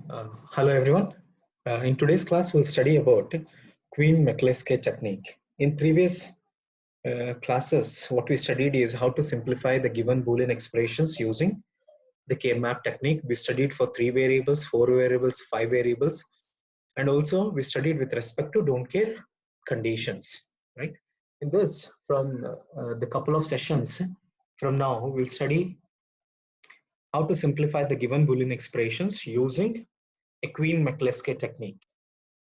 Hello everyone. In today's class, we'll study about Quine-McCluskey technique. In previous classes, what we studied is how to simplify the given Boolean expressions using the K-map technique. We studied for 3 variables, 4 variables, 5 variables, and also we studied with respect to don't care conditions. Right? In this, from the couple of sessions from now, we'll study how to simplify the given Boolean expressions using a Quine-McCluskey technique,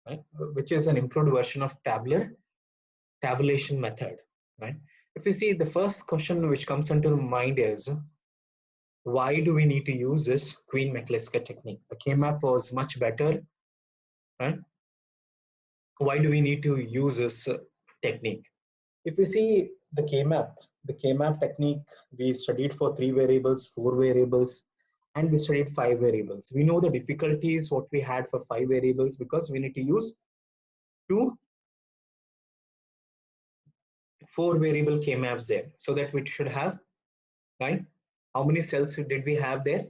right? Which is an improved version of tabulation method, right? If you see, the first question which comes into mind is, why do we need to use this Quine-McCluskey technique? The K-map was much better, right? Why do we need to use this technique? If you see the K-map technique, we studied for 3 variables, 4 variables, and we studied 5 variables. We know the difficulties what we had for 5 variables because we need to use 2 4 variable K-maps there, so that we should have, right? How many cells did we have there?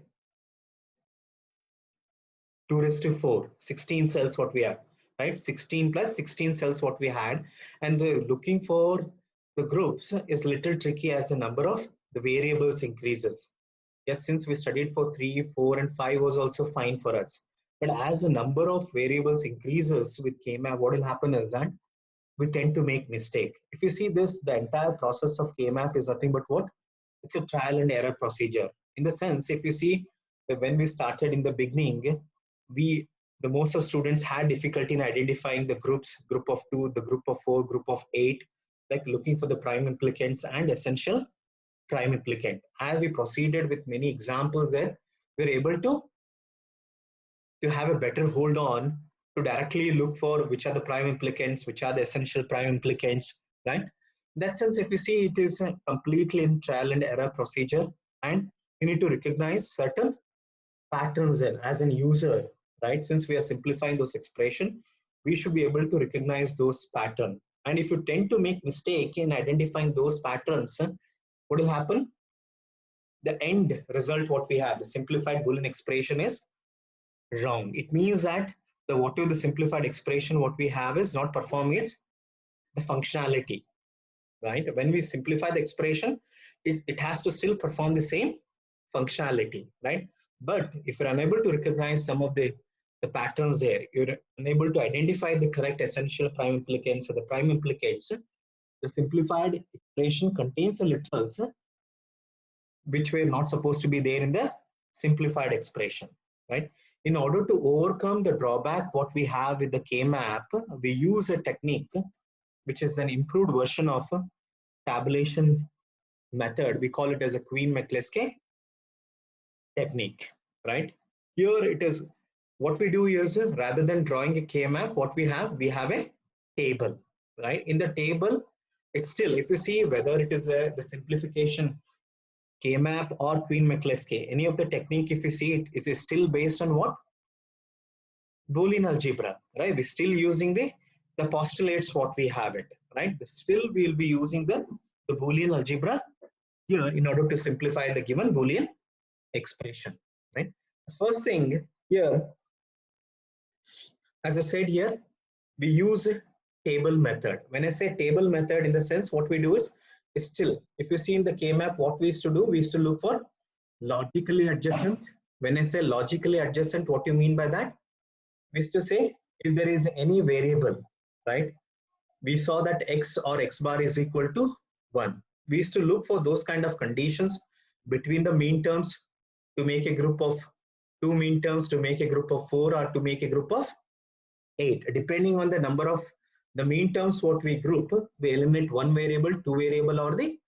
2 raised to 4, 16 cells what we have, right? 16 plus 16 cells what we had, and the looking for the groups is little tricky as the number of the variables increases. Yes, since we studied for 3, 4 and 5 was also fine for us. But as the number of variables increases with K-map, what will happen is that we tend to make mistake. If you see this, the entire process of K-map is nothing but what? It's a trial and error procedure. In the sense, if you see, when we started in the beginning, the most of students had difficulty in identifying the groups, group of 2, the group of 4, group of 8, like looking for the prime implicants and essential prime implicant. As we proceeded with many examples there, we were able to have a better hold on to directly look for which are the prime implicants, which are the essential prime implicants, right? In that sense, if you see, it is a completely in trial and error procedure, and you need to recognize certain patterns there as an user, right? Since we are simplifying those expressions, we should be able to recognize those patterns. And if you tend to make mistake in identifying those patterns, what will happen? The end result, what we have, the simplified Boolean expression is wrong. It means that whatever the simplified expression what we have is not performing its the functionality, right? When we simplify the expression, it has to still perform the same functionality, right? But if you're unable to recognize some of the patterns there, you're unable to identify the correct essential prime implicants or the prime implicates, the simplified expression contains the literals which were not supposed to be there in the simplified expression, right? In order to overcome the drawback what we have with the K-map, we use a technique which is an improved version of a tabulation method. We call it as a Quine-McCluskey technique, right? Here it is, what we do is rather than drawing a K-map, what we have a table, right? In the table, it's still, if you see whether it is the simplification K-map or Quine-McCluskey, any of the technique, if you see it is still based on what? Boolean algebra, right? We're still using the postulates what we have it, right? Still we'll be using the Boolean algebra here in order to simplify the given Boolean expression, right? The first thing here, as I said here, we use table method. When I say table method, in the sense what we do is still, if you see in the K-map, what we used to do, we used to look for logically adjacent. When I say logically adjacent, what do you mean by that? We used to say if there is any variable, right? We saw that x or x bar is equal to 1. We used to look for those kind of conditions between the mean terms to make a group of 2 mean terms, to make a group of 4, or to make a group of 8. Depending on the number of the mean terms what we group, we eliminate 1 variable, 2 variable, or the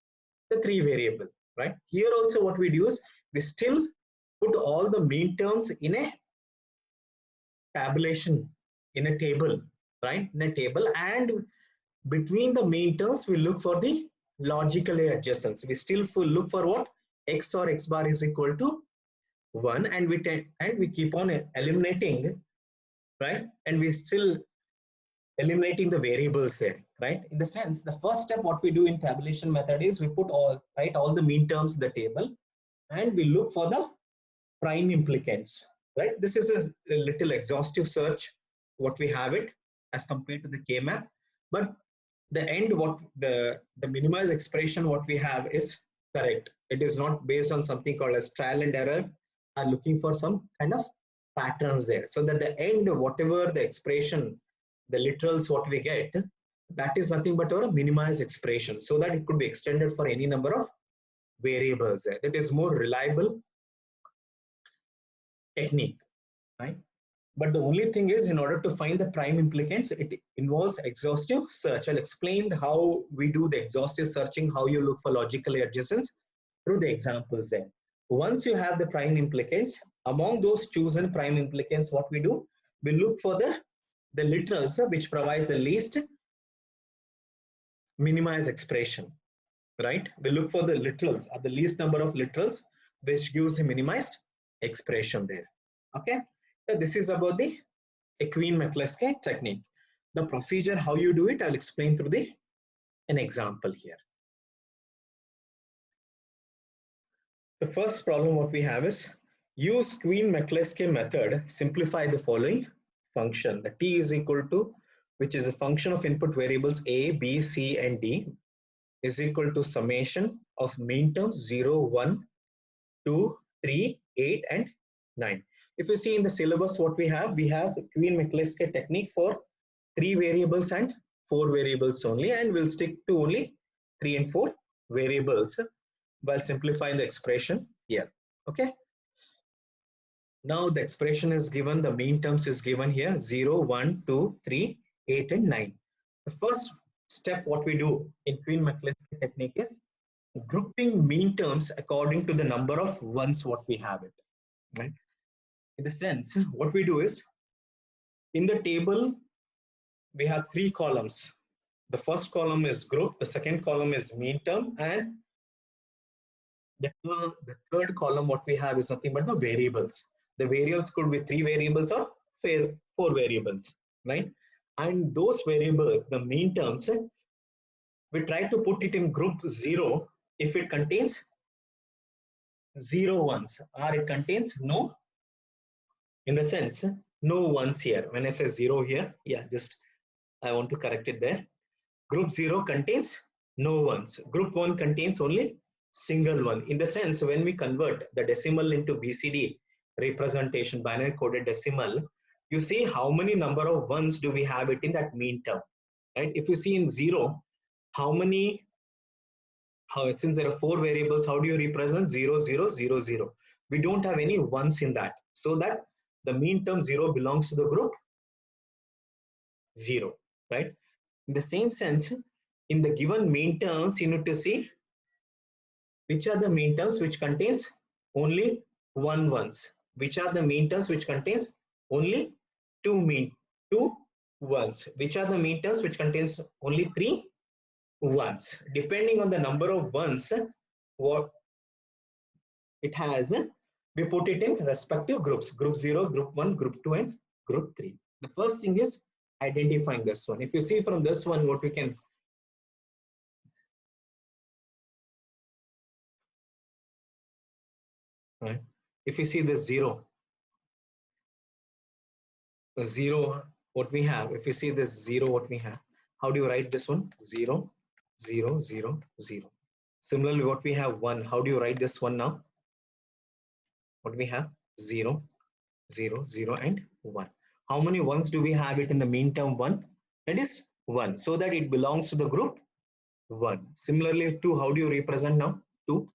3 variable, right? Here also what we do is we still put all the mean terms in a tabulation, in a table, right? In a table, and between the mean terms we look for the logically adjacents. We still look for what? X or x bar is equal to 1, and we keep on eliminating, right? And we still eliminating the variables there, right? In the sense, the first step what we do in tabulation method is we put all the mean terms in the table, and we look for the prime implicants. right? This is a little exhaustive search, what we have it as compared to the K-map. But the end, what the minimized expression, what we have is correct. It is not based on something called as trial and error. Are looking for some kind of patterns there. So that the end, whatever the expression, the literals, what we get, that is nothing but our minimized expression. So that it could be extended for any number of variables there. That is more reliable technique, right? But the only thing is, in order to find the prime implicants, it involves exhaustive search. I'll explain how we do the exhaustive searching, how you look for logical adjacents through the examples there. Once you have the prime implicants, among those chosen prime implicants, what we do, we look for the literals which provides the least minimized expression, right? We look for the literals at the least number of literals, which gives a minimized expression there. Okay, so this is about the Quine-McCluskey technique. The procedure, how you do it, I'll explain through an example here. The first problem what we have is use Quine-McCluskey method, simplify the following function. The t is equal to, which is a function of input variables a, b, c, and d, is equal to summation of mean terms 0, 1, 2, 3, 8, and 9. If you see in the syllabus what we have Quine-McCluskey technique for 3 variables and 4 variables only, and we'll stick to only 3 and 4 variables while simplifying the expression here. Okay. Now the expression is given, the mean terms is given here 0, 1, 2, 3, 8, and 9. The first step what we do in Quine-McCluskey technique is grouping mean terms according to the number of ones what we have it, right? In the sense, what we do is, in the table we have 3 columns. The first column is group, the second column is mean term, and the third column what we have is nothing but the variables. The variables could be 3 variables or 4 variables, right? And those variables, the mean terms, we try to put it in group 0 if it contains 0 ones, or it contains no, in the sense, no ones here. When I say 0 here, yeah, just I want to correct it there. Group 0 contains no ones. Group 1 contains only single one. In the sense, when we convert the decimal into BCD representation, binary coded decimal, you see how many number of ones do we have it in that mean term, right? If you see in 0, how many, since there are 4 variables, how do you represent 0, 0, 0, 0? We don't have any ones in that. So that the mean term 0 belongs to the group 0, right? In the same sense, in the given mean terms, you need to see which are the mean terms which contains only 1 ones, which are the mean terms which contains only 2 ones, which are the mean terms which contains only 3 ones. Depending on the number of ones what it has, we put it in respective groups, group 0, group 1, group 2, and group 3. The first thing is identifying this one. If you see from this one, what we can, right? If you see this 0, what we have, if you see this 0, what we have, how do you write this one? 0, 0, 0, 0. Similarly, what we have 1, how do you write this one now? What we have? 0, 0, 0, and 1. How many ones do we have it in the mean term 1? That is 1. So that it belongs to the group 1. Similarly, 2, how do you represent now? 2,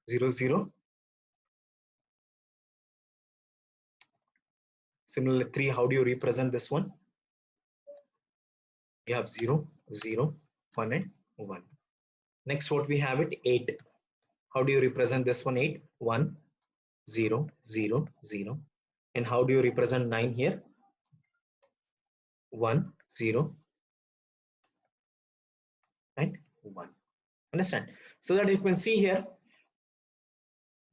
0, 0. Similarly, 3, how do you represent this one? You have 0, 0, 1, and 1. Next, what we have it? 8. How do you represent this one? 8, 1, 0, 0, 0. And how do you represent 9 here? 1, 0, and 1. Understand? So that you can see here,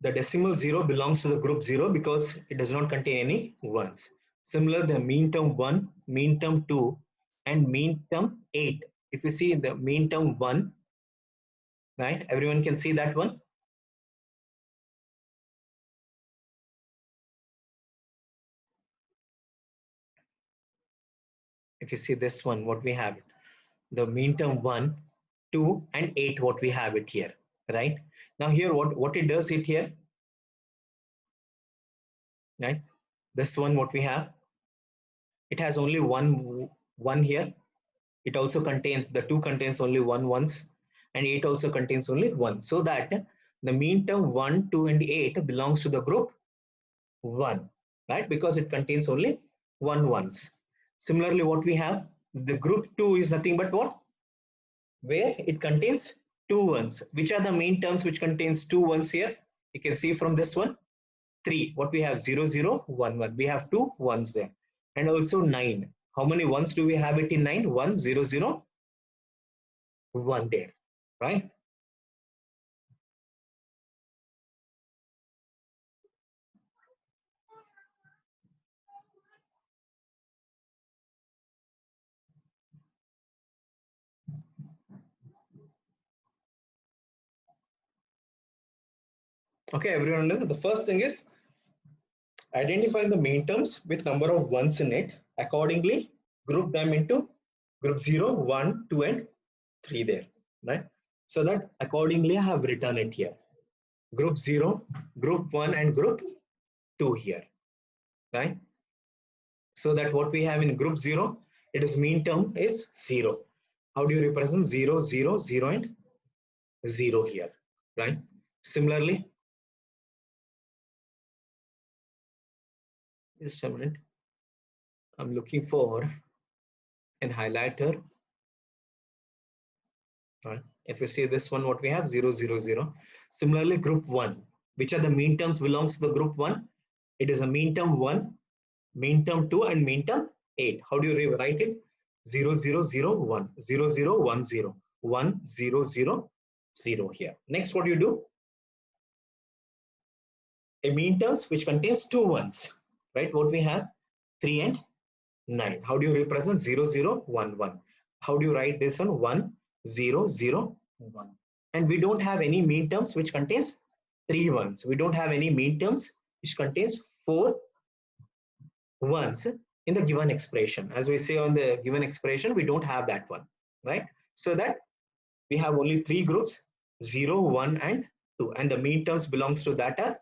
the decimal 0 belongs to the group 0 because it does not contain any ones. Similar, the mean term 1, mean term 2, and mean term 8. If you see the mean term 1, right, everyone can see that one. If you see this one, what we have, the mean term 1, 2 and 8, what we have it here, right? Now here what it does it here, right? This one what we have, it has only one here. It also contains, the 2 contains only one once, and 8 also contains only one. So that the mean term 1, 2 and 8 belongs to the group 1, right? Because it contains only one once. Similarly, what we have, the group 2 is nothing but what? Where it contains two ones. Which are the mean terms which contains two ones here? You can see from this one, 3. What we have? 0, 0, 1, 1. We have two ones there. And also 9. How many ones do we have it in 9? 1, 0, 0, 1 there, right? Okay, everyone, the first thing is identify the mean terms with number of ones in it. Accordingly, group them into group 0, 1, 2 and 3 there, right? So that accordingly I have written it here. Group 0, group 1 and group 2 here, right? So that what we have in group 0, it is mean term is 0. How do you represent 0, 0, 0 and 0 here, right? Similarly, just a minute, I'm looking for an highlighter, right? If you see this one, what we have, 0, 0, 0. Similarly, group 1, which are the mean terms belongs to the group 1? It is a mean term 1, mean term 2 and mean term 8. How do you write it? 0, 0, 0, 1, 0, 0, 1, 0, 1, 0, 0, 0 here. Next, what do you do? A mean terms which contains two ones, right? What we have? 3 and 9. How do you represent? 0, 0, 1, 1. How do you write this on? 1, 0, 0, 1. And we don't have any mean terms which contains 3 ones. We don't have any mean terms which contains 4 ones in the given expression. As we say on the given expression, we don't have that one, right? So that we have only 3 groups, 0, 1 and 2. And the mean terms belongs to that are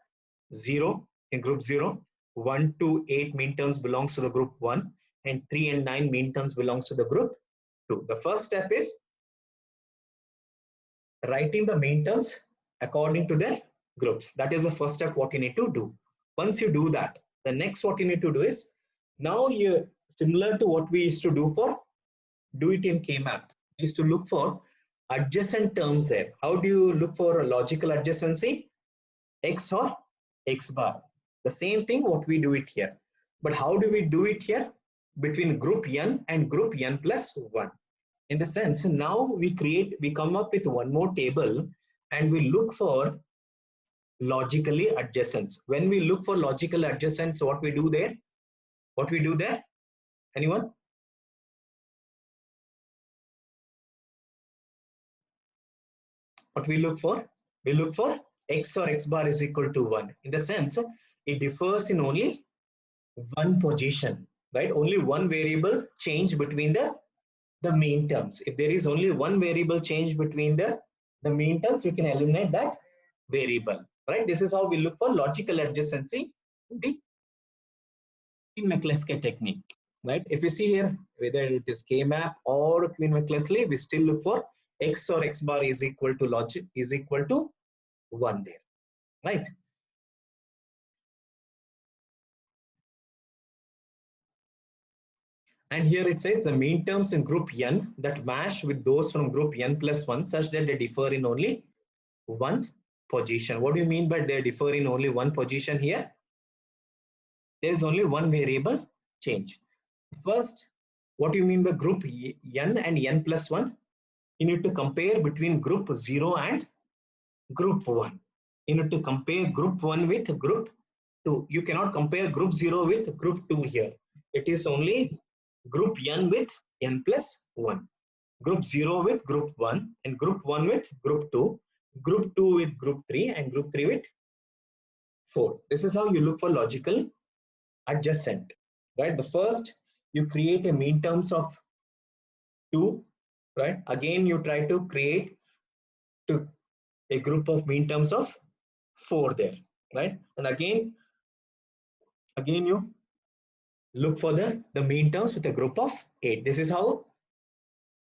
0 in group 0, 1, 2, 8 mean terms belongs to the group 1, and 3 and 9 mean terms belongs to the group 2. The first step is writing the mean terms according to their groups. That is the first step what you need to do. Once you do that, the next what you need to do is, now you, similar to what we used to do it in K-map, is to look for adjacent terms there. How do you look for a logical adjacency? X or X bar. The same thing what we do it here. But how do we do it here? Between group N and group N plus 1. In the sense, now we come up with one more table and we look for logically adjacents. When we look for logical adjacents, what we do there? What we do there? Anyone? What we look for? We look for X or X bar is equal to 1. In the sense, it differs in only one position, right? Only one variable change between the mean terms. If there is only one variable change between the mean terms, we can eliminate that variable, right? This is how we look for logical adjacency in the Quine-McCluskey technique, right? If you see here, whether it is K-map or Quine-McCluskey, we still look for X or X bar is equal to 1 there, right? And here it says the mean terms in group N that match with those from group N plus 1 such that they differ in only one position. What do you mean by they differ in only one position here? There is only one variable change. First, what do you mean by group N and N plus 1? You need to compare between group 0 and group 1. You need to compare group 1 with group 2. You cannot compare group 0 with group 2 here. It is only group N with N plus 1. Group 0 with group 1 and group 1 with group 2. Group 2 with group 3 and group 3 with 4. This is how you look for logical adjacent, right? The first, you create a mean terms of 2, right? Again, you try to create to a group of mean terms of 4 there, right? And again you look for the mean terms with a group of 8. This is how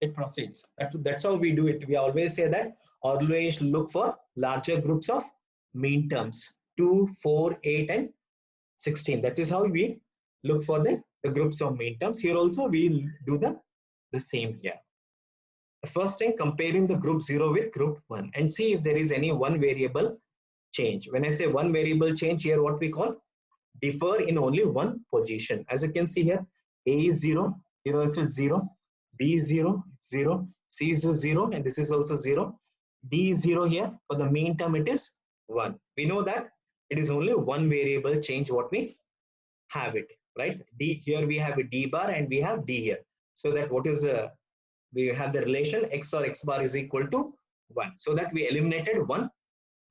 it proceeds. That's how we do it. We always say that always look for larger groups of mean terms 2, 4, 8 and 16. That is how we look for the groups of mean terms. Here also we do the same here. The first thing, comparing the group 0 with group 1 and see if there is any one variable change. When I say one variable change, here what we call differ in only one position. As you can see here, A is 0, here also 0, B is 0, 0, C is 0, and this is also 0. D is 0 here. For the mean term, it is 1. We know that it is only one variable change what we have it, right? D here we have a D bar and we have D here. So that what is we have the relation x or x bar is equal to 1. So that we eliminated one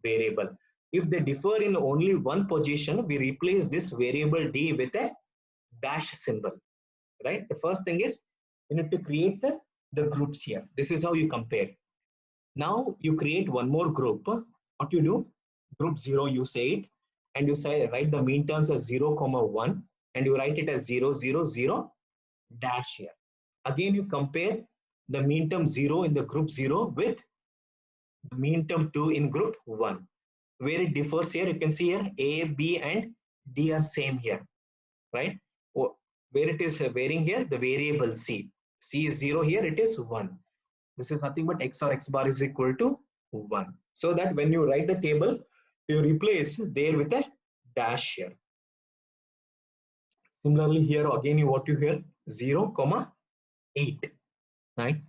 variable. If they differ in only one position, we replace this variable D with a dash symbol, right? The first thing is you need to create the groups here. This is how you compare. Now you create one more group. What you do? Group 0, you say it, and you say write the mean terms as 0, 1, and you write it as 0, 0, 0 dash here. Again, you compare the mean term 0 in the group 0 with the mean term 2 in group 1. Where it differs here, you can see here A, B and D are same here, right? Where it is varying here, the variable C. C is 0 here, it is 1. This is nothing but x or x bar is equal to 1. So that when you write the table, you replace there with a dash here. Similarly here again what you hear 0, 8, right?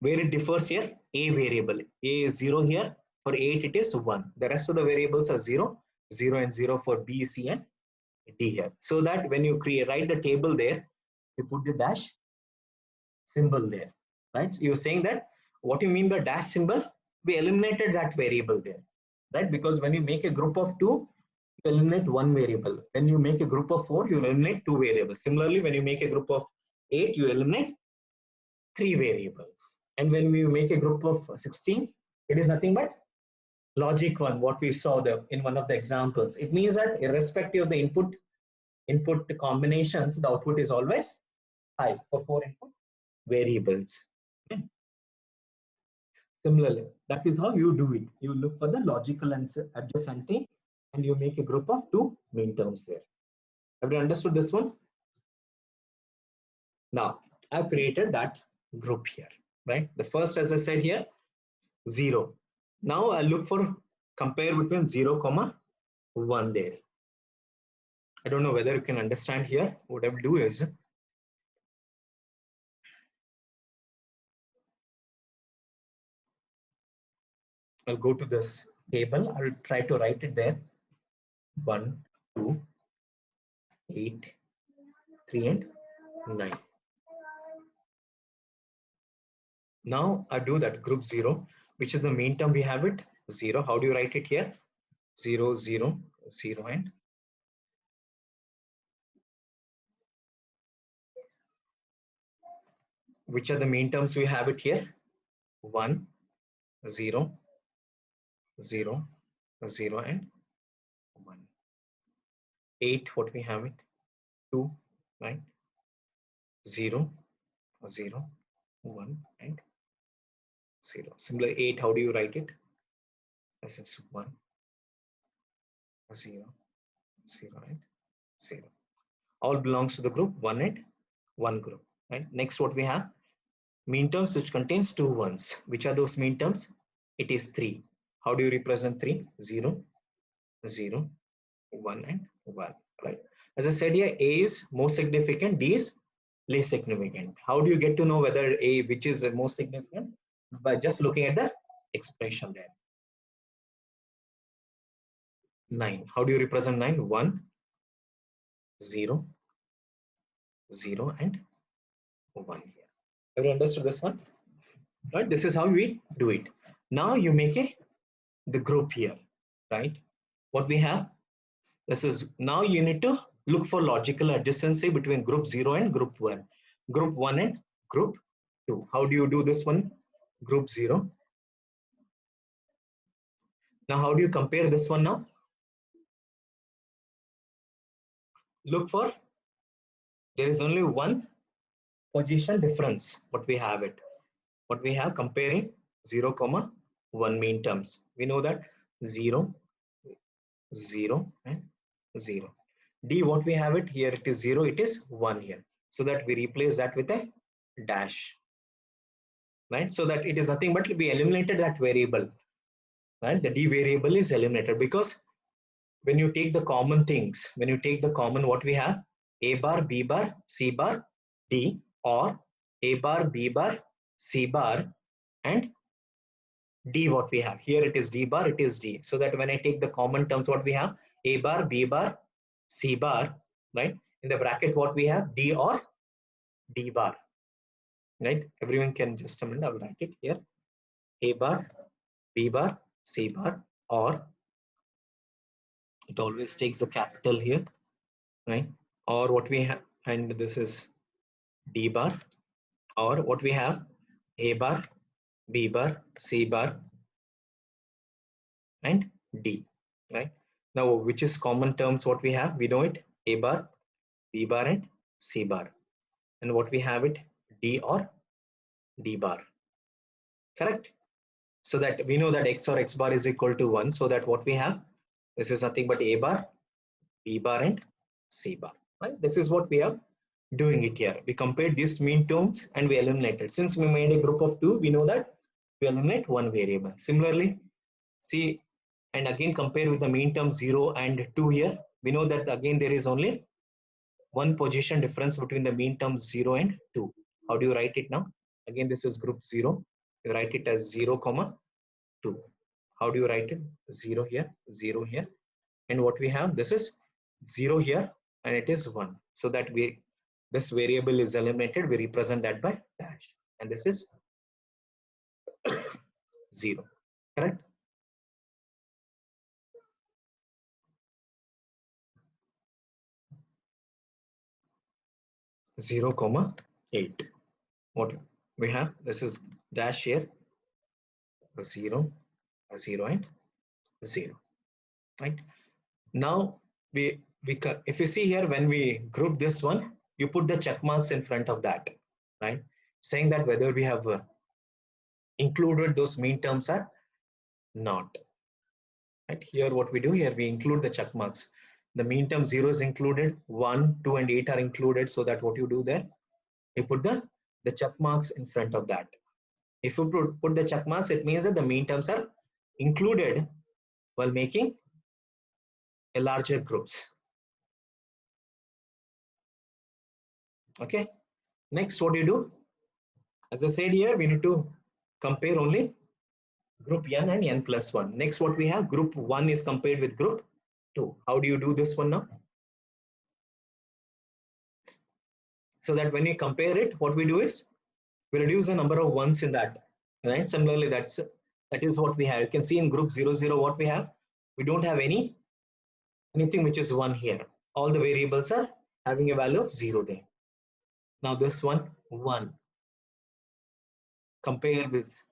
Where it differs here, A variable. A is 0 here, for 8 it is 1. The rest of the variables are 0, 0 and 0 for B, C and D here. So that when you write the table there, you put the dash symbol there, right? So you're saying that what you mean by dash symbol, we eliminated that variable there, right? Because when you make a group of 2, you eliminate one variable. When you make a group of 4, you eliminate 2 variables. Similarly, when you make a group of 8, you eliminate 3 variables. And when we make a group of 16, it is nothing but logic 1, what we saw there in one of the examples. It means that irrespective of the input combinations, the output is always high for 4 input variables. Okay. Similarly, that is how you do it. You look for the logical adjacency and you make a group of 2 mean terms there. Have you understood this one? Now, I've created that group here, right? The first, as I said here, 0. Now I look for compare between 0, 1 there. I don't know whether you can understand here. What I will do is I'll go to this table. I'll try to write it there. 1, 2, 8, 3 and 9. Now I do that group 0, which is the mean term we have it 0. How do you write it here? 0, 0, 0 and which are the mean terms we have it here? 1, 0, 0, 0 and 1. 8, what we have it? 2, right? 0, 0, 1 and 0. Similar 8, how do you write it? This is 1, 0, 0 and 0. All belongs to the group 1 and 1 group, right? Next, what we have? Mean terms which contains 2 ones. Which are those mean terms? It is 3. How do you represent 3? 0, 0, 1 and 1, right? As I said here, A is most significant, D is least significant. How do you get to know whether A, which is most significant? By just looking at the expression there. 9. How do you represent 9? 1, 0, 0 and 1 here. Have you understood this one? Right? This is how we do it. Now you make the group here, right? What we have? This is now you need to Look for logical adjacency between group 0 and group 1. Group 1 and group 2. How do you do this one? Group 0. Now, how do you compare this one now? Look for, there is only one position difference. What we have it. What we have comparing 0, comma 1 mean terms. We know that 0, 0 and 0. D, what we have it here, it is 0, it is 1 here. So that we replace that with a dash. Right? So that it is nothing but we eliminated that variable. Right? The D variable is eliminated because when you take the common things, when you take the common, what we have, A bar, B bar, C bar, D, or A bar, B bar, C bar, and D, what we have here, it is D bar, it is D. So that when I take the common terms, what we have, A bar, B bar, C bar, right? In the bracket, what we have, D or D bar, right? Everyone can just a minute, I'll write it here. A bar, B bar, C bar, or it always takes a capital here, right? Or what we have, and this is D bar, or what we have, A bar, B bar, C bar, and D, right? Now, which is common terms, what we have, we know it, A bar, B bar, and C bar. And what we have it, D or D bar, correct? So that we know that X or X bar is equal to 1. So that what we have, this is nothing but A bar, B bar, and C bar, right? This is what we are doing it here. We compared these mean terms and we eliminated. Since we made a group of 2, we know that we eliminate one variable. Similarly, see, and again compare with the mean term 0 and 2 here. We know that again there is only one position difference between the mean terms 0 and 2. How do you write it now? Again, this is group 0. You write it as 0, comma 2. How do you write it? 0 here, 0 here. And what we have, this is 0 here and it is 1. So that this variable is eliminated. We represent that by dash. And this is 0. Correct? Zero comma 8. What we have, this is dash here, 0, 0 and 0. Right? Now if you see here, when we group this one, you put the check marks in front of that, right? Saying that whether we have included those mean terms or not. Right? Here what we do here, we include the check marks. The mean term 0 is included, 1, 2 and 8 are included. So that what you do there, you put the check marks in front of that. If you put the check marks, it means that the mean terms are included while making a larger groups. Okay. Next, what do you do? As I said here, we need to compare only group n and n plus 1. Next, what we have, group 1 is compared with group 2. How do you do this one now? So that when we compare it, what we do is we reduce the number of ones in that. Right? Similarly, that is what we have. You can see in group 0, 0, what we have. We don't have anything which is 1 here. All the variables are having a value of 0 there. Now this one, 1. Compare with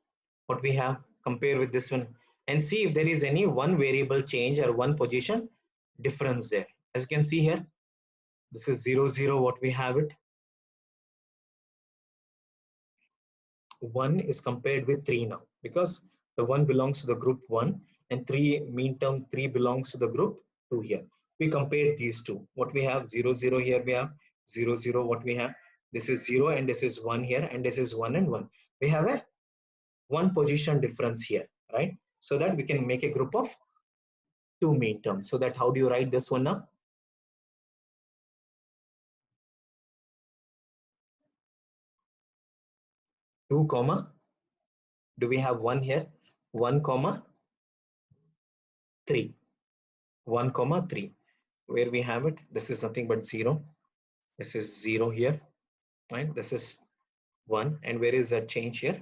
what we have, compare with this one, and see if there is any one variable change or one position difference there. As you can see here, this is 0, 0, what we have it. 1 is compared with 3 now, because the 1 belongs to the group 1 and 3 mean term 3 belongs to the group 2 here. We compare these two. What we have, 0, 0 here, we have 0, 0, what we have. This is 0 and this is 1 here, and this is 1 and 1. We have a one position difference here, right? So that we can make a group of 2 mean terms. So that how do you write this one now? Two comma, do we have 1 here? 1 comma 3. 1 comma 3. Where we have it, this is nothing but 0. This is 0 here, right? This is 1, and where is that change here?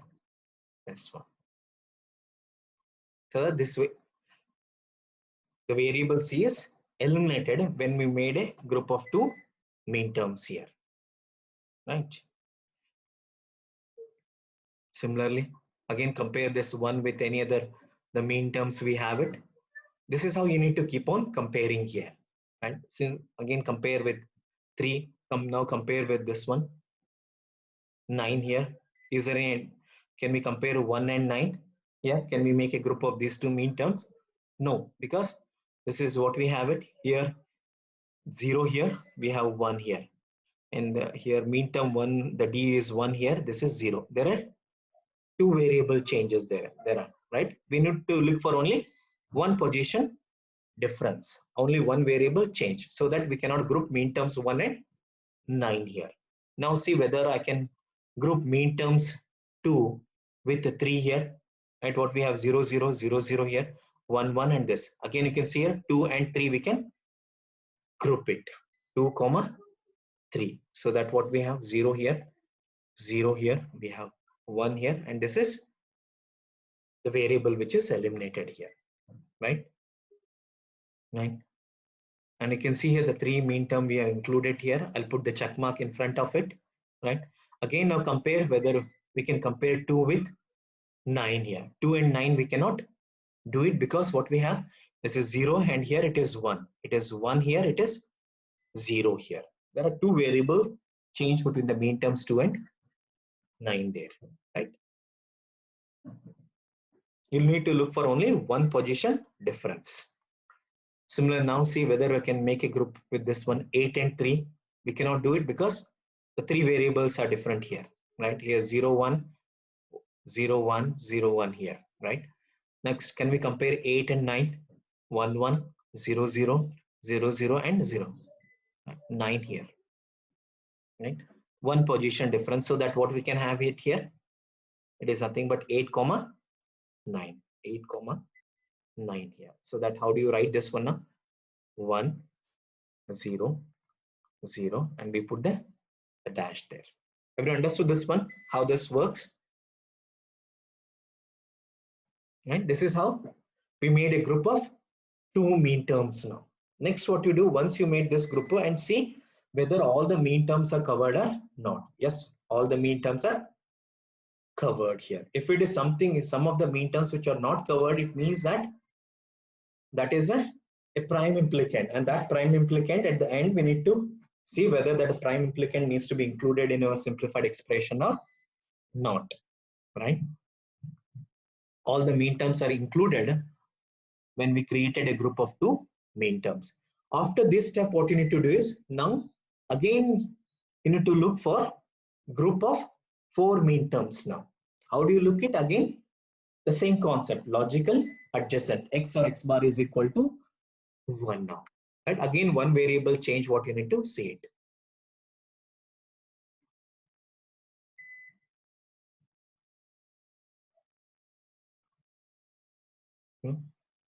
This one. So that this way, the variable C is eliminated when we made a group of two mean terms here, right? Similarly, again compare this one with any other the mean terms we have it. This is how you need to keep on comparing here, right? Since again compare with 3, now compare with this one 9 here. Is there any, can we compare 1 and 9? Yeah, can we make a group of these two mean terms? No, because this is what we have it here, 0 here, we have 1 here, and here mean term 1, the d is 1 here, this is 0. There are two variable changes there are, right? We need to look for only one position difference, only one variable change, so that we cannot group mean terms 1 and 9 here. Now see whether I can group mean terms 2 with the 3 here, right? What we have 0 0 0 0 here, 1 1, and this again you can see here 2 and 3 we can group it, 2 comma 3, so that what we have 0 here, 0 here, we have 1 here, and this is the variable which is eliminated here, right? And you can see here the 3 mean term we have included here. I'll put the check mark in front of it, right? Again, now compare whether we can compare 2 with 9 here. 2 and 9 we cannot do it because what we have, this is 0 and here it is 1. It is 1 here, it is 0 here. There are two variables change between the mean terms 2 and 9 there, right? You'll need to look for only one position difference. Similar, now see whether we can make a group with this one 8 and 3. We cannot do it because the three variables are different here, right? Here 0 1 0 1 0 1 here, right? Next, can we compare 8 and 9? 1 1 0 0 0 0 and 0, 9 here, right? One position difference, so that what we can have it here, it is nothing but 8 comma 9, 8 comma 9 here. So that how do you write this one now? 1 0 0, and we put the dash there. Everyone understood this one, how this works, right? This is how we made a group of two mean terms. Now next, what you do once you made this group and see whether all the mean terms are covered or not. Yes, all the mean terms are covered here. If it is something, some of the mean terms which are not covered, it means that that is a prime implicant, and that prime implicant at the end we need to see whether that prime implicant needs to be included in our simplified expression or not, right? All the mean terms are included when we created a group of two mean terms. After this step, what you need to do is, now again you need to look for group of four mean terms. Now how do you look it? Again the same concept, logical adjacent, x or x bar is equal to 1 now, right? Again one variable change, what you need to see it.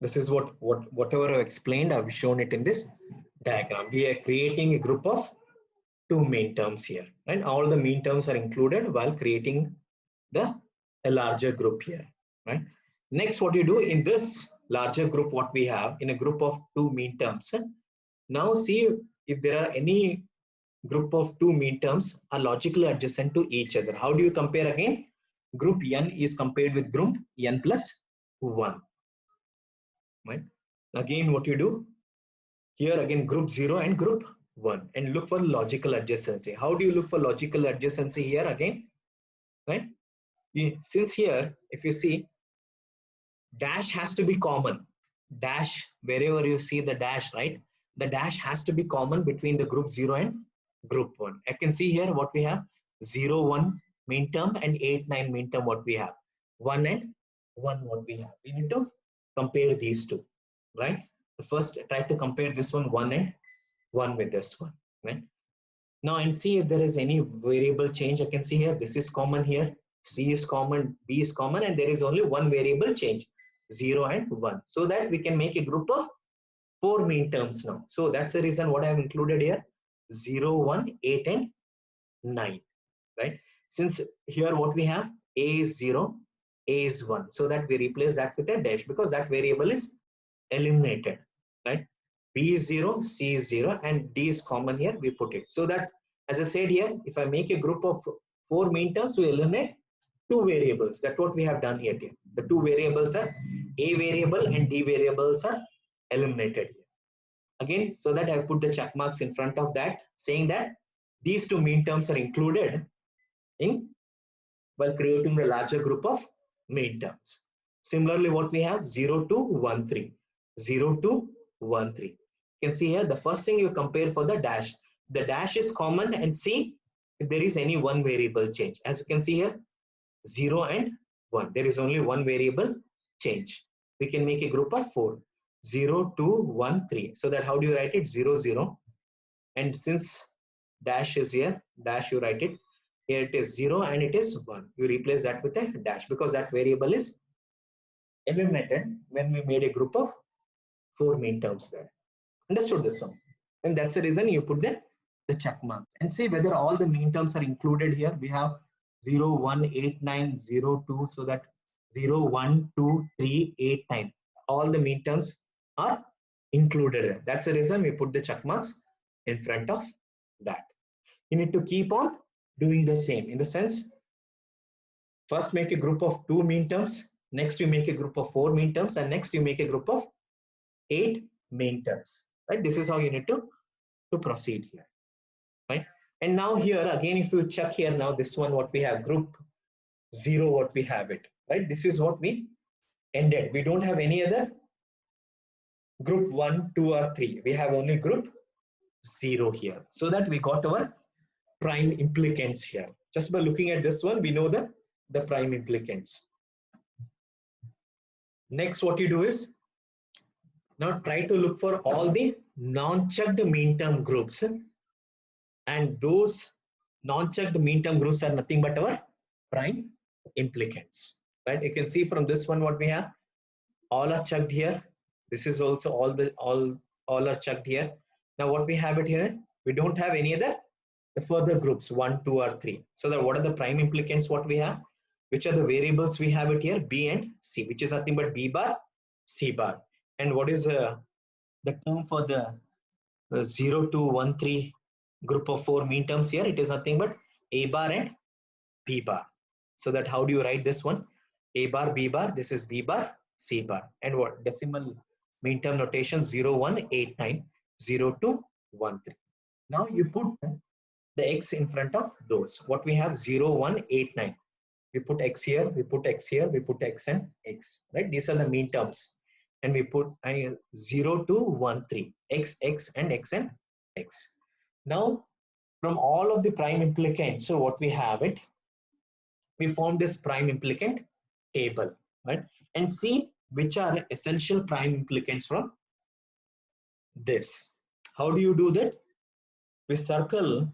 This is whatever I've explained, I've shown it in this diagram. We are creating a group of two mean terms here, and all the mean terms are included while creating a larger group here, right? Next, what you do in this larger group, what we have in a group of two mean terms, now see if there are any group of two mean terms are logically adjacent to each other. How do you compare? Again, group n is compared with group n plus 1, right? Again, what you do here, again group 0 and group 1, and look for logical adjacency. How do you look for logical adjacency here? Again, right, since here if you see, dash has to be common, dash, wherever you see the dash, right, the dash has to be common between the group 0 and group 1. I can see here what we have, 0 1 mean term and 8 9 mean term, what we have 1 and 1, what we have. We need to compare these two, right? First try to compare this one 1 and 1 with this one, right? Now and see if there is any variable change. I can see here this is common, here C is common, B is common, and there is only one variable change, 0 and 1, so that we can make a group of four mean terms now. So that's the reason what I have included here, 0 1 8 and 9, right? Since here what we have, A is 0, A is 1, so that we replace that with a dash because that variable is eliminated, right? B is 0, C is 0, and D is common here, we put it. So that, as I said here, if I make a group of 4 mean terms, we eliminate 2 variables. That's what we have done here. The 2 variables are A variable and D variables are eliminated here. Again, so that I put the check marks in front of that, saying that these 2 mean terms are included in while creating the larger group of mean terms. Similarly, what we have 0 to 1, 3. 0 to 1, 3. You can see here the first thing you compare for the dash. The dash is common and see if there is any one variable change. As you can see here, 0 and 1. There is only one variable change. We can make a group of 4. 0, 2, 1, 3. So that how do you write it? 0, 0. And since dash is here, dash you write it. Here it is 0 and it is 1. You replace that with a dash because that variable is eliminated when we made a group of 4 mean terms there. Understood this one? And that's the reason you put the check mark and see whether all the mean terms are included here. We have 0, 1, 8, 9, 0, 2. So that 0, 1, 2, 3, 8, 9. All the mean terms are included here. That's the reason we put the check marks in front of that. You need to keep on doing the same in the sense, first make a group of 2 mean terms, next you make a group of 4 mean terms, and next you make a group of 8 mean terms. Right? This is how you need to proceed here. Right? And now here again, if you check here now, this one what we have group 0, what we have it. Right? This is what we ended. We don't have any other group 1, 2, or 3. We have only group 0 here. So that we got our prime implicants here. Just by looking at this one, we know the prime implicants. Next, what you do is now try to look for all the non-checked mean term groups, and those non-checked mean term groups are nothing but our prime implicants. Right? You can see from this one what we have. All are checked here. This is also all are checked here. Now what we have it here, we don't have any other further groups 1, 2, or 3. So that what are the prime implicants what we have? Which are the variables we have it here? B and C, which is nothing but B bar, C bar. And what is the term for the 0 to 1, 3 group of 4 mean terms here? It is nothing but A bar and B bar. So that how do you write this one? A bar, B bar, this is B bar, C bar. And what? Decimal mean term notation 0, 1, 8, 9, 0 to 1, 3. Now you put the x in front of those. What we have 0, 1, 8, 9. We put x here, we put x here, we put x and x. Right? These are the mean terms. And we put 0 to 1, 3. X, x, and x and x. Now, from all of the prime implicants, so what we have it, we form this prime implicant table. Right? And see which are essential prime implicants from this. How do you do that? We circle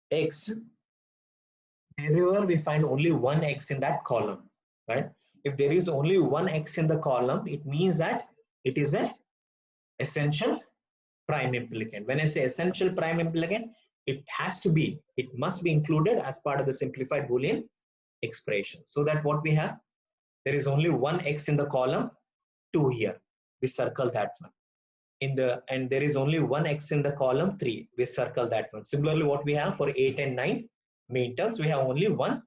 x wherever we find only one x in that column. Right? If there is only one x in the column, it means that it is a essential prime implicant. When I say essential prime implicant, it must be included as part of the simplified Boolean expression. So that what we have, there is only one x in the column 2 here. We circle that one. And there is only one x in the column 3. We circle that one. Similarly, what we have for 8 and 9 mean terms, we have only one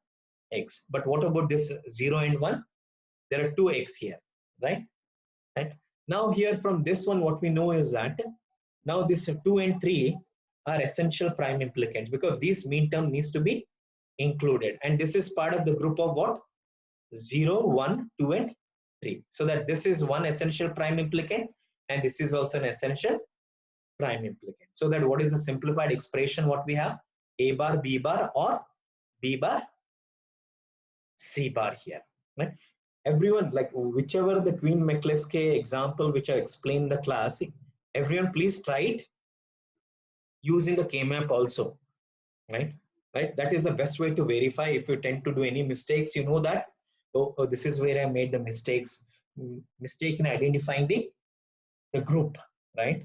x. But what about this 0 and 1? There are 2 x here, right? Right? Now here from this one, what we know is that now this 2 and 3 are essential prime implicants because this mean term needs to be included. And this is part of the group of what? 0, 1, 2, and 3. So that this is one essential prime implicant and this is also an essential prime implicant. So that what is the simplified expression what we have? A bar, B bar, or B bar, C bar here. Right? Everyone, like whichever the Quine-McCluskey example which I explained in the class, everyone please try it using the K-map also. Right? Right? That is the best way to verify. If you tend to do any mistakes, you know that, oh, this is where I made the mistake in identifying the group, right?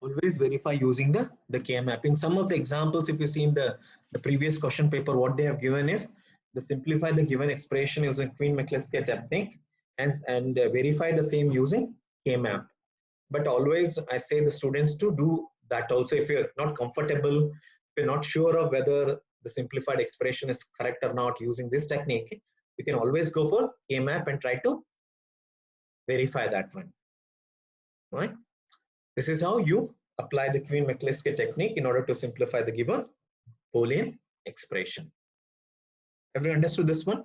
Always verify using the K-map. In some of the examples, if you see in the previous question paper, what they have given is the simplify the given expression using Quine-McCluskey technique and verify the same using K-map. But always I say the students to do that also. If you're not comfortable, if you're not sure of whether the simplified expression is correct or not using this technique, you can always go for K-map and try to verify that one. Right? This is how you apply the Quine-McCluskey technique in order to simplify the given Boolean expression. Everyone understood this one?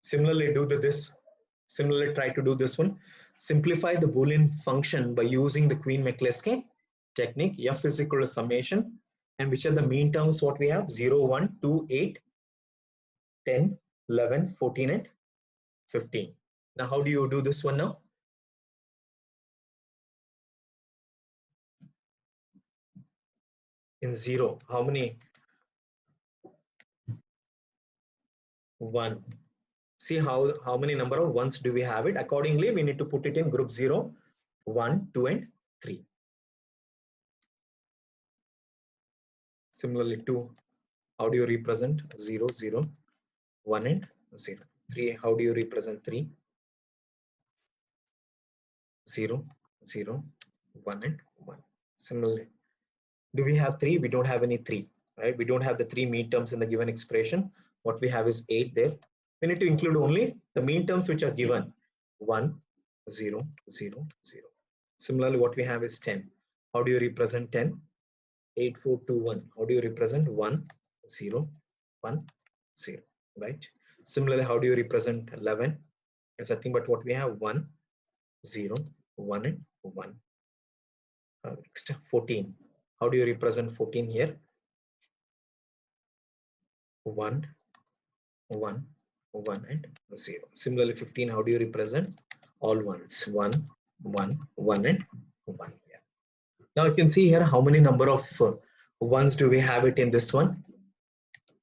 Similarly, similarly try to do this one. Simplify the Boolean function by using the Quine-McCluskey technique. F is equal to summation, and which are the mean terms what we have? 0, 1, 2, 8, 10, 11, 14 and 15. Now how do you do this one now? In 0, how many? 1. See how many number of ones do we have it? Accordingly, we need to put it in group 0, 1, 2 and 3. Similarly, 2, how do you represent? 0, 0, 1 and 0. 3, how do you represent 3? 0, 0, 1 and 1. Similarly, do we have 3? We don't have any 3, right? We don't have the 3 mean terms in the given expression. What we have is 8 there. We need to include only the mean terms which are given. 1, 0, 0, 0. Similarly, what we have is 10. How do you represent 10? 8, 4, 2, 1. How do you represent 1, 0, 1, 0, right? Similarly, how do you represent 11? It's nothing but what we have 1, 0, 1 and 1. Next, 14. How do you represent 14 here? 1, 1, 1 and 0. Similarly, 15, how do you represent? All ones. 1, 1, 1 and 1 here. Now you can see here how many number of ones do we have it in this one?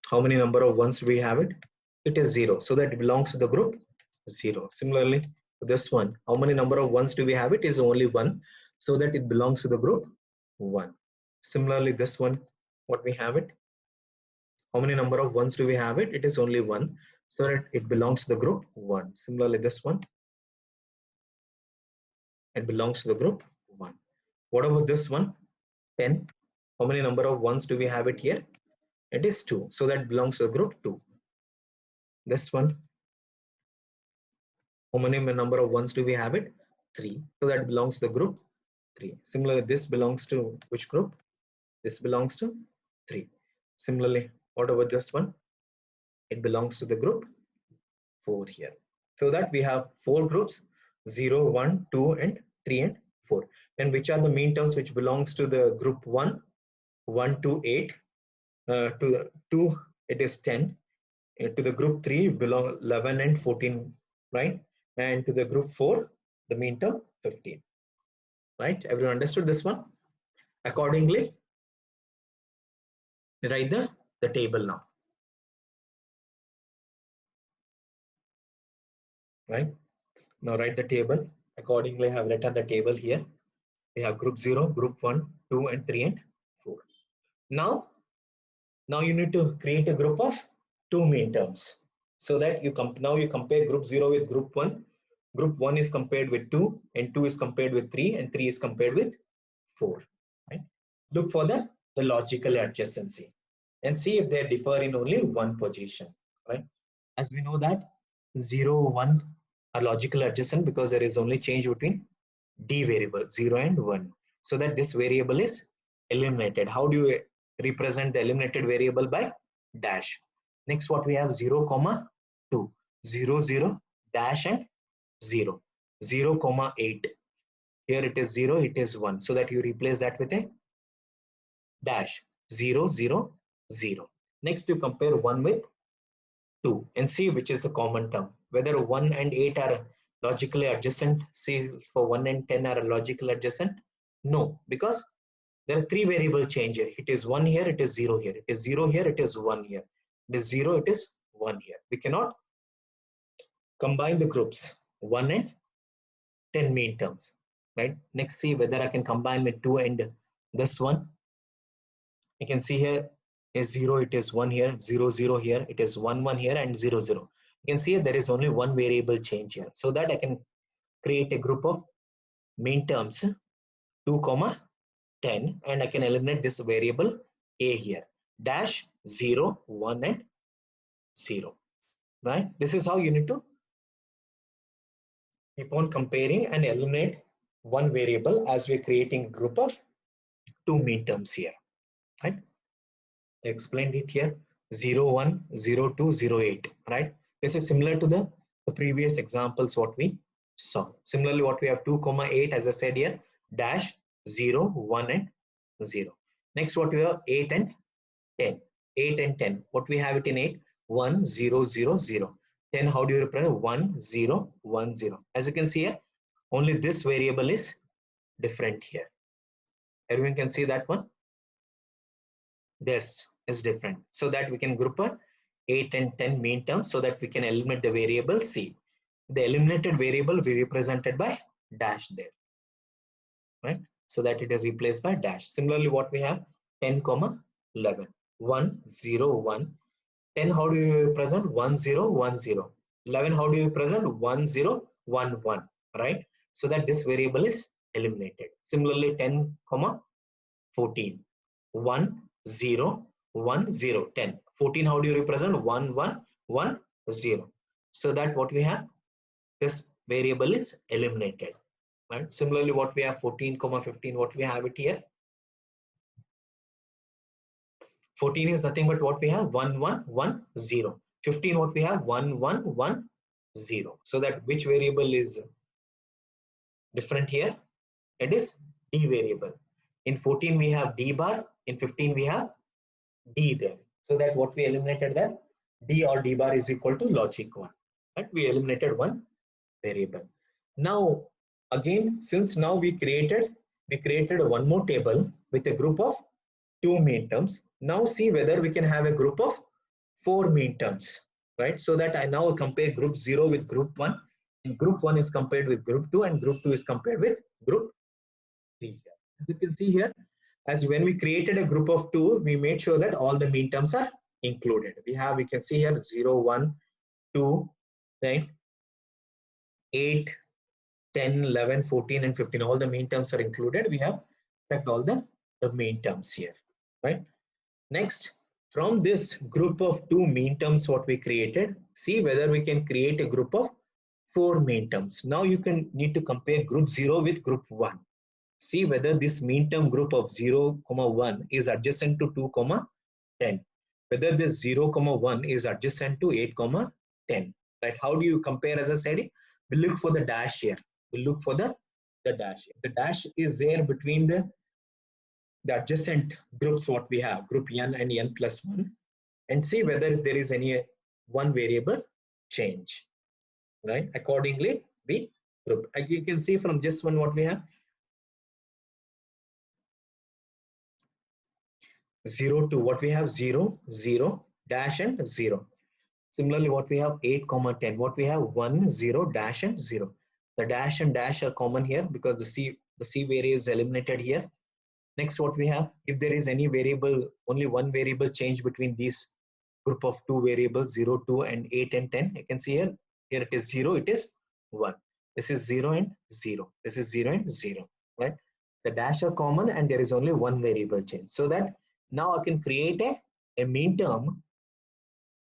How many number of ones do we have it? It is 0. So that it belongs to the group 0. Similarly, this one, how many number of ones do we have it? Is only 1. So that it belongs to the group 1. Similarly, this one, what we have it? How many number of ones do we have it? It is only 1. So that it belongs to the group 1. Similarly, this one, it belongs to the group 1. What about this one? 10. How many number of ones do we have it here? It is 2. So that belongs to the group 2. This one, how many number of ones do we have it? 3. So that belongs to the group 3. Similarly, this belongs to which group? This belongs to 3. Similarly, what about this one? It belongs to the group 4 here. So that we have 4 groups, 0, 1, 2 and 3 and 4. And which are the mean terms which belongs to the group 1? 1 to 8. To the 2, it is 10. To the group 3 belong 11 and 14, right? And to the group 4, the mean term 15. Right? Everyone understood this one? Accordingly, write the table now. Right? Now write the table. Accordingly, I have written the table here. We have group 0, group 1, 2 and 3 and 4. Now you need to create a group of 2 mean terms. So that now you compare group 0 with group 1. Group 1 is compared with 2 and 2 is compared with 3 and 3 is compared with 4. Right? Look for the logical adjacency and see if they differ in only one position. Right? As we know that 0, 1 are logical adjacent because there is only change between d variable 0 and 1. So that this variable is eliminated. How do you represent the eliminated variable? By dash. Next, what we have 0, 2, 0, 0, dash and 0, 0, 8. Here it is 0, it is 1. So that you replace that with a dash, 0, 0, 0. Next, you compare 1 with 2 and see which is the common term. Whether 1 and 8 are logically adjacent. See for 1 and 10 are logical adjacent. No, because there are 3 variable change here. It is 1 here, it is 0 here. It is 0 here, it is 1 here. It is 0, it is 1 here. We cannot combine the groups 1 and 10 mean terms. Right? Next, see whether I can combine with 2 and this one. You can see here is 0, it is 1 here, 0, 0 here, it is 1, 1 here and 0, 0. You can see there is only one variable change here. So that I can create a group of mean terms 2 comma 10, and I can eliminate this variable a here, dash 0 1 and 0, right? This is how you need to keep on comparing and eliminate one variable as we're creating a group of two mean terms here, right? I explained it here, 0 1 0 2 0 8, right? This is similar to the previous examples what we saw. Similarly, what we have 2 comma 8, as I said here, dash 0 1 and 0. Next, what we have 8 and 10. 8 and 10. What we have it in 8? 1 0 0 0. 10, how do you represent? 1 0 1 0. As you can see here, only this variable is different here. Everyone can see that one? This is different. So that we can group a 8 and 10 mean terms so that we can eliminate the variable C. The eliminated variable we represented by dash there, right? So that it is replaced by dash. Similarly, what we have 10 comma 11, 1 0 1. 10, how do you present? 1 0 1 0. 11, how do you present? 1 0 1 1, right? So that this variable is eliminated. Similarly, 10 comma 14, 1 0 1 0. 10, 14, how do you represent? 1 1 1 0. So that what we have, this variable is eliminated, right? Similarly, what we have 14 comma 15, what we have it here, 14 is nothing but what we have, 1 1 1 0. 15, what we have, 1 1 1 0. So that which variable is different here? It is D variable. In 14 we have D bar, in 15 we have D there. So that what we eliminated there, D or D bar is equal to logic 1. Right? We eliminated one variable. Now again, since now we created one more table with a group of two mean terms. Now see whether we can have a group of four mean terms, right? So that I now compare group 0 with group 1, and group 1 is compared with group 2, and group 2 is compared with group 3. As you can see here, as when we created a group of 2, we made sure that all the mean terms are included. We can see here 0 1 2, right? 8 10 11 14 and 15, all the mean terms are included. We have checked all the mean terms here, right? Next, from this group of two mean terms what we created, see whether we can create a group of four mean terms. Now you can need to compare group 0 with group 1. See whether this mean term group of 0 comma 1 is adjacent to 2 comma 10. Whether this 0 comma 1 is adjacent to 8 comma 10. Right? How do you compare? As I said, we look for the dash here. We look for the dash. If the dash is there between the adjacent groups what we have, group n and n plus 1, and see whether if there is any one variable change, right? Accordingly we group. You can see from just one what we have, 0 2, what we have, 0 0 dash and 0. Similarly, what we have 8 comma 10, what we have 1 0 dash and 0. The dash and dash are common here because the c variable is eliminated here. Next, what we have, if there is any variable, only one variable change between these group of two variables, 0 2 and 8 and 10, you can see here, it is 0, it is 1. This is 0 and 0. This is 0 and 0, right? The dash are common and there is only one variable change. So that now I can create a mean term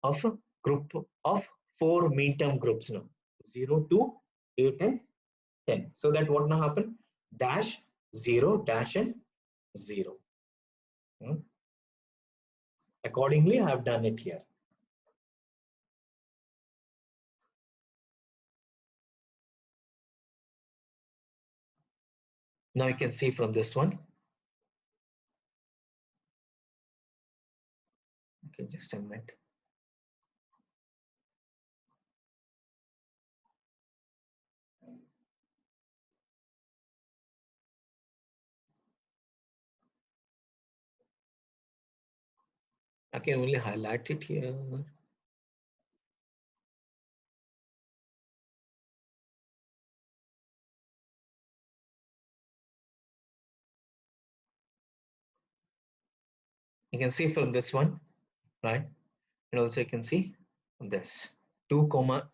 of a group of four mean term groups now, 0 2 8 and 10. So that what now happen, dash 0 dash and 0. Accordingly, I have done it here. Now you can see from this one. Okay, just a minute. I can only highlight it here. You can see from this one, right? And also you can see this. 2 comma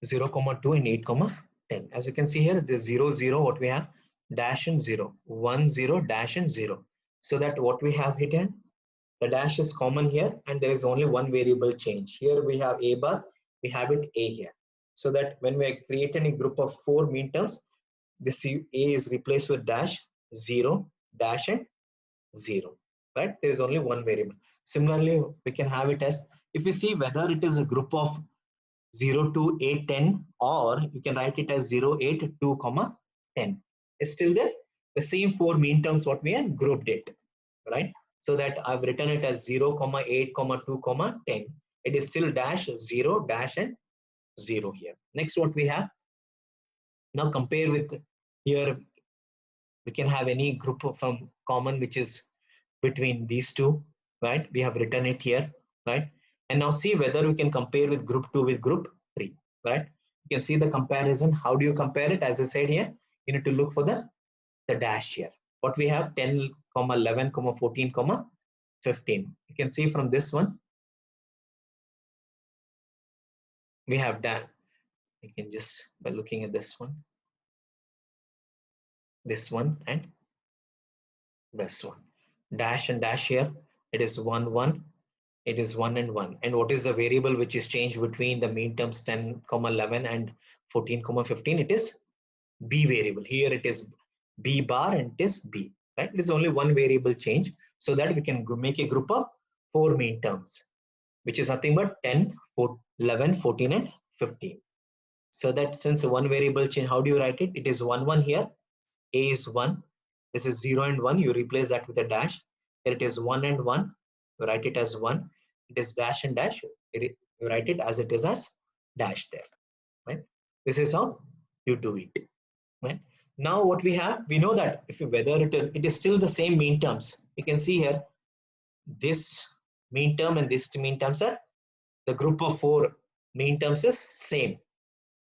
0 comma 2 and 8 comma 10. As you can see here, the 0 0 what we have, dash and 0, 1 0 dash and 0. So that what we have here, the dash is common here and there is only one variable change. Here we have a bar, we have it a here. So that when we are creating a group of 4 mean terms, this a is replaced with dash, 0, dash and 0. Right? There is only one variable. Similarly, we can have it as, if we see whether it is a group of 0 to 8 10, or you can write it as 0 8 2 comma 10. It's still there, the same 4 mean terms what we have grouped it, right? So that I've written it as 0 comma 8 comma 2 comma 10. It is still dash, 0 dash and 0 here. Next what we have, now compare with here, we can have any group from common which is between these two, right? We have written it here, right? And now see whether we can compare with group 2 with group 3, right? You can see the comparison. How do you compare it? As I said here, you need to look for the dash here. What we have, 10 comma 11 comma 14 comma 15. You can see from this one, we have that. You can just, by looking at this one and this one, dash and dash here, it is 1 1, it is 1 and 1. And what is the variable which is changed between the mean terms 10 comma 11 and 14 comma 15? It is b variable. Here it is b bar and it is b, right? It is only one variable change, so that we can make a group of 4 mean terms, which is nothing but 10 11 14 and 15. So that since one variable change, how do you write it? It is 1 1 here, a is 1, this is 0 and 1, you replace that with a dash. Here it is 1 and 1, you write it as 1. It is dash and dash, you write it as it is as dash there, right? This is how you do it, right? Now what we have, we know that if whether it is still the same mean terms. You can see here, this mean term and this mean terms are, the group of 4 mean terms is same,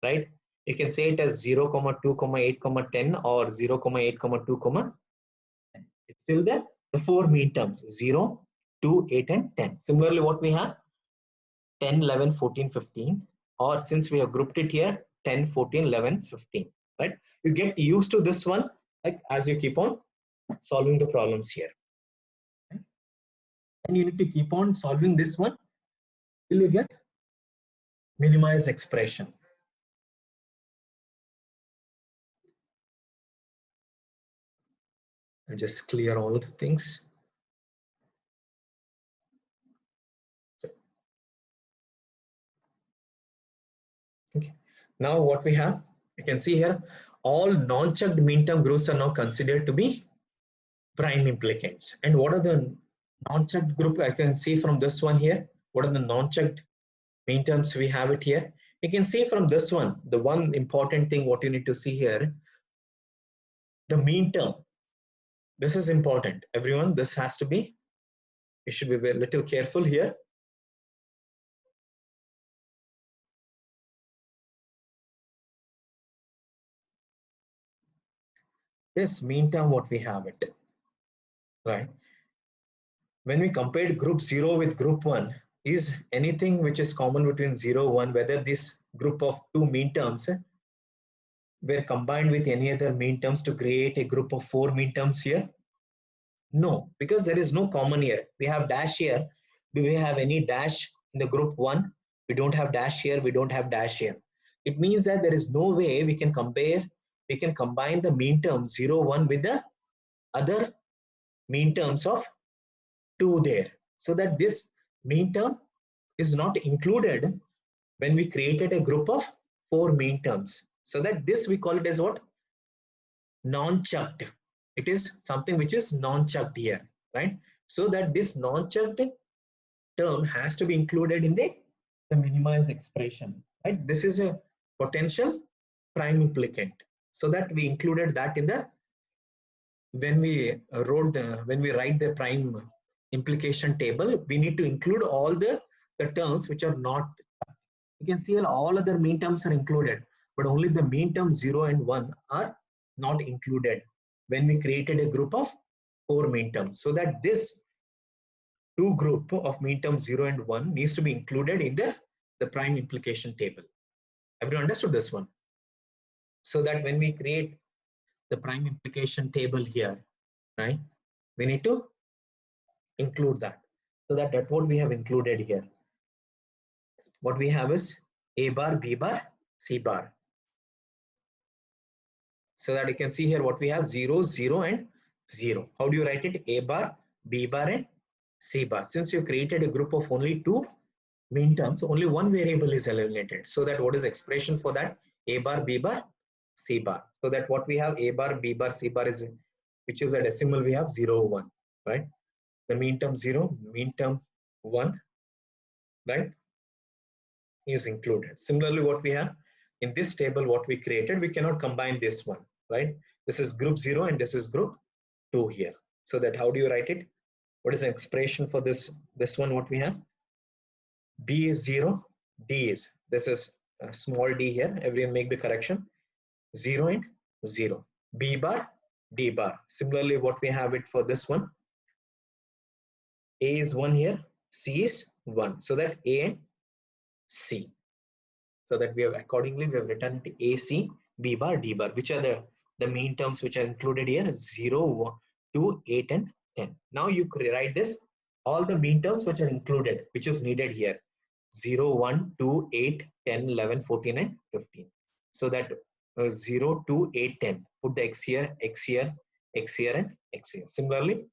right? You can say it as 0 comma 2 comma 8 comma 10 or 0 comma 8 comma 2 comma 10. It's still there, the 4 mean terms, 0 2 8 and 10. Similarly, what we have, 10 11 14 15, or since we have grouped it here, 10 14 11 15, right? You get used to this one, like as you keep on solving the problems here, right? And you need to keep on solving this one till you get minimized expression. I'll just clear all of the things. Okay. Now what we have, you can see here, all non-checked mean term groups are now considered to be prime implicants. And what are the non-checked group? I can see from this one here. What are the non-checked mean terms? We have it here. You can see from this one, the one important thing what you need to see here, the mean term. This is important, everyone. This has to be, you should be a little careful here. This mean term, what we have it, right? When we compared group 0 with group 1, is anything which is common between 0 1, whether this group of 2 mean terms were combined with any other mean terms to create a group of 4 mean terms here? No, because there is no common here. We have dash here. Do we have any dash in the group 1? We don't have dash here. We don't have dash here. It means that there is no way we can combine the mean term 0 1 with the other mean terms of 2 there. So that this mean term is not included when we created a group of 4 mean terms. So that this we call it as what? Non-chucked. It is something which is non-chucked here, right? So that this non-chucked term has to be included in the minimized expression, right? This is a potential prime implicant. So that we included that in the, when we write the prime implication table, we need to include all the terms which are not. You can see all other mean terms are included, but only the mean terms 0 and 1 are not included when we created a group of 4 mean terms. So that this 2 group of mean terms 0 and 1 needs to be included in the the prime implication table. Have you understood this one? So that when we create the prime implication table here, right, we need to include that. So that's what we have included here. What we have is A bar, B bar, C bar. So that you can see here what we have 0, 0 and 0. How do you write it? A bar, B bar and C bar. Since you created a group of only two mean terms, only one variable is eliminated. So that what is expression for that? A bar, B bar, C bar. So that what we have A bar, B bar, C bar is, which is a decimal, we have 0, 1, right? The mean term 0, mean term 1, right, is included. Similarly, what we have in this table, what we created, we cannot combine this one, right? This is group 0 and this is group 2 here. So that how do you write it? What is the expression for this one? What we have? B is 0, D is, this is a small d here. Everyone make the correction. 0 and 0. B bar, D bar. Similarly, what we have it for this one? A is 1 here, C is 1. So that A and C. So that we have accordingly we have written it A, C, B bar, D bar, which are the mean terms which are included here: 0, 1, 2, 8 and 10. Now you write this, all the mean terms which are included, which is needed here: 0, 1, 2, 8, 10, 11, 14 and 15. So that 0, 2, 8, 10. Put the X here, X here, X here and X here. Similarly,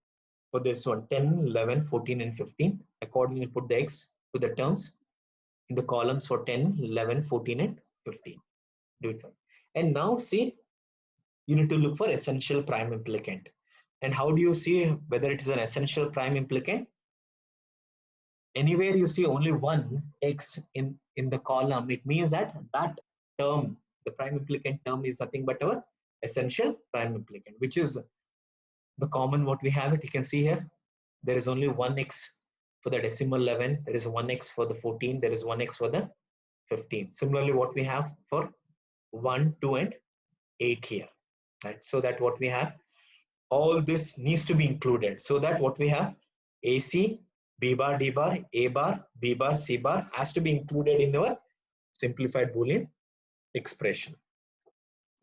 for this one, 10, 11, 14 and 15. Accordingly, put the X to the terms in the columns for 10, 11, 14 and 15. Do it fine. And now see, you need to look for essential prime implicant. And how do you see whether it is an essential prime implicant? Anywhere you see only one X in the column, it means that that term, the prime implicant term, is nothing but our essential prime implicant, which is the common what we have it. You can see here, there is only one X for the decimal 11, there is one X for the 14, there is one X for the 15. Similarly, what we have for 1, 2 and 8 here, right? So that what we have, all this needs to be included. So that what we have, AC, B bar, D bar, A bar, B bar, C bar has to be included in our simplified Boolean expression.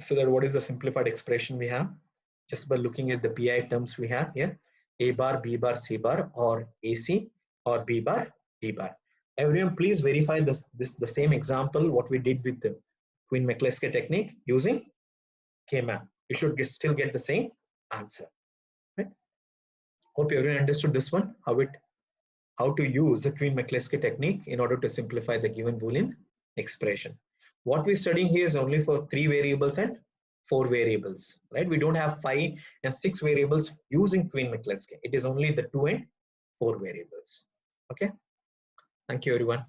So that what is the simplified expression we have? Just by looking at the PI terms we have here, A bar, B bar, C bar, or AC, or B bar, D bar. Everyone please verify the same example what we did with the Quine-McCluskey technique using K-map. You should still get the same answer. Right? Hope everyone understood this one, how to use the Quine-McCluskey technique in order to simplify the given Boolean expression. What we're studying here is only for 3 variables and 4 variables, right? We don't have 5 and 6 variables using Quine-McCluskey. It is only the 2 and 4 variables. Okay. Thank you, everyone.